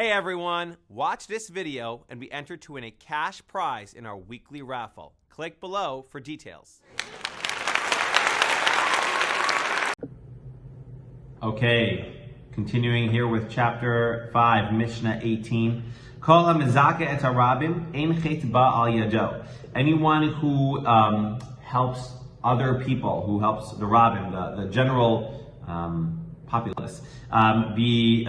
Hey everyone, watch this video and be entered to win a cash prize in our weekly raffle. Click below for details. Okay, continuing here with chapter 5, Mishna 18. Kol ha-mezake et harabim ein chet ba al yado. Anyone who helps other people, who helps the rabbim, the general populace, be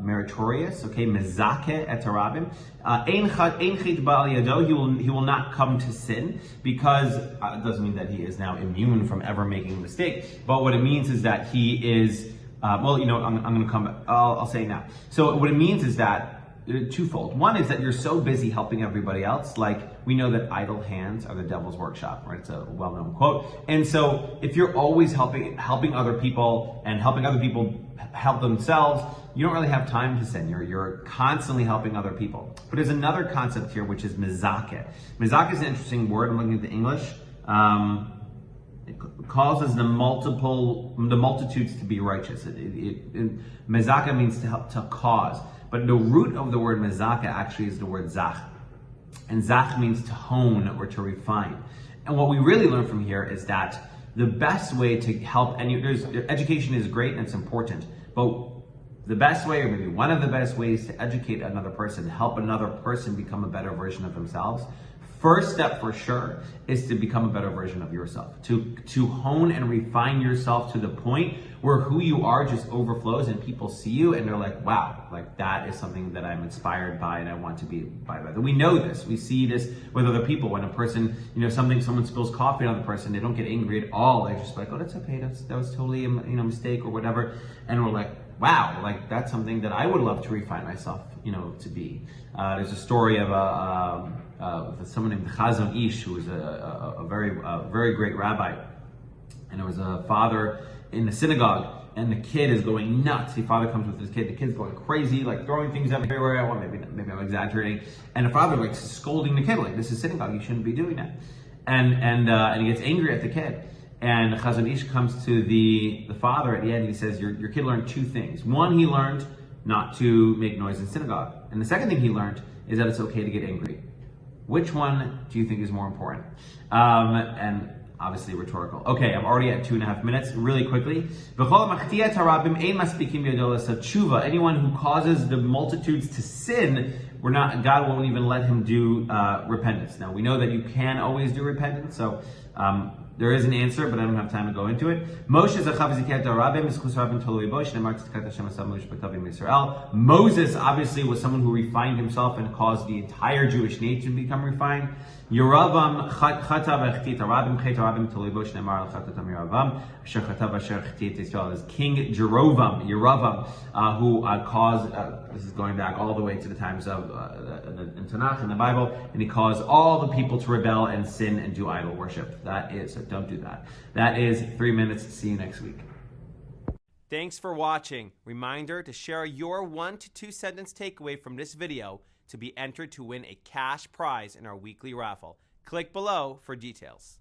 meritorious. Okay, mezake et harabim. Ein chet ba al yado. He will not come to sin, because it doesn't mean that he is now immune from ever making a mistake. But what it means is that he is. I'm going to come back. I'll say it now. So what it means is that twofold. One is that you're so busy helping everybody else. Like, we know that idle hands are the devil's workshop, right? It's a well-known quote. And so if you're always helping other people and helping other people help themselves, you don't really have time to sin. You're constantly helping other people. But there's another concept here, which is mezake. Mezake is an interesting word. I'm looking at the English. It causes the multitudes to be righteous. Mezaka means to help, to cause. But the root of the word mezaka actually is the word zach. And zach means to hone or to refine. And what we really learn from here is that the best way to help education is great and it's important, but the best way, or maybe one of the best ways to educate another person, help another person become a better version of themselves, first step for sure is to become a better version of yourself, to hone and refine yourself to the point where who you are just overflows and people see you and they're like, wow, like that is something that I'm inspired by and I want to be by. We know this, we see this with other people. When a person, someone spills coffee on the person, they don't get angry at all. They're just like, oh, that's okay, that was totally a mistake or whatever. And we're like, wow, like that's something that I would love to refine myself, to be. There's a story of someone named Chazon Ish, who was a very great rabbi, and there was a father in the synagogue, and the kid is going nuts. The father comes with his kid. The kid's going crazy, like throwing things everywhere. Well, maybe I'm exaggerating. And the father like scolding the kid, like, this is synagogue, you shouldn't be doing that. And he gets angry at the kid. And Chazon Ish comes to the father at the end, and he says, your kid learned two things. One, he learned not to make noise in synagogue. And the second thing he learned is that it's okay to get angry. Which one do you think is more important? And obviously rhetorical. Okay, I'm already at 2.5 minutes. Really quickly. Anyone who causes the multitudes to sin, God won't even let him do repentance. Now, we know that you can always do repentance, so there is an answer, but I don't have time to go into it. Moses obviously was someone who refined himself and caused the entire Jewish nation to become refined. Yeravam is King Yeravam, who caused, this is going back all the way to the times of in Tanakh, in the Bible, and he caused all the people to rebel and sin and do idol worship. So don't do that. That is 3 minutes. See you next week. Thanks for watching. Reminder to share your 1 to 2 sentence takeaway from this video to be entered to win a cash prize in our weekly raffle. Click below for details.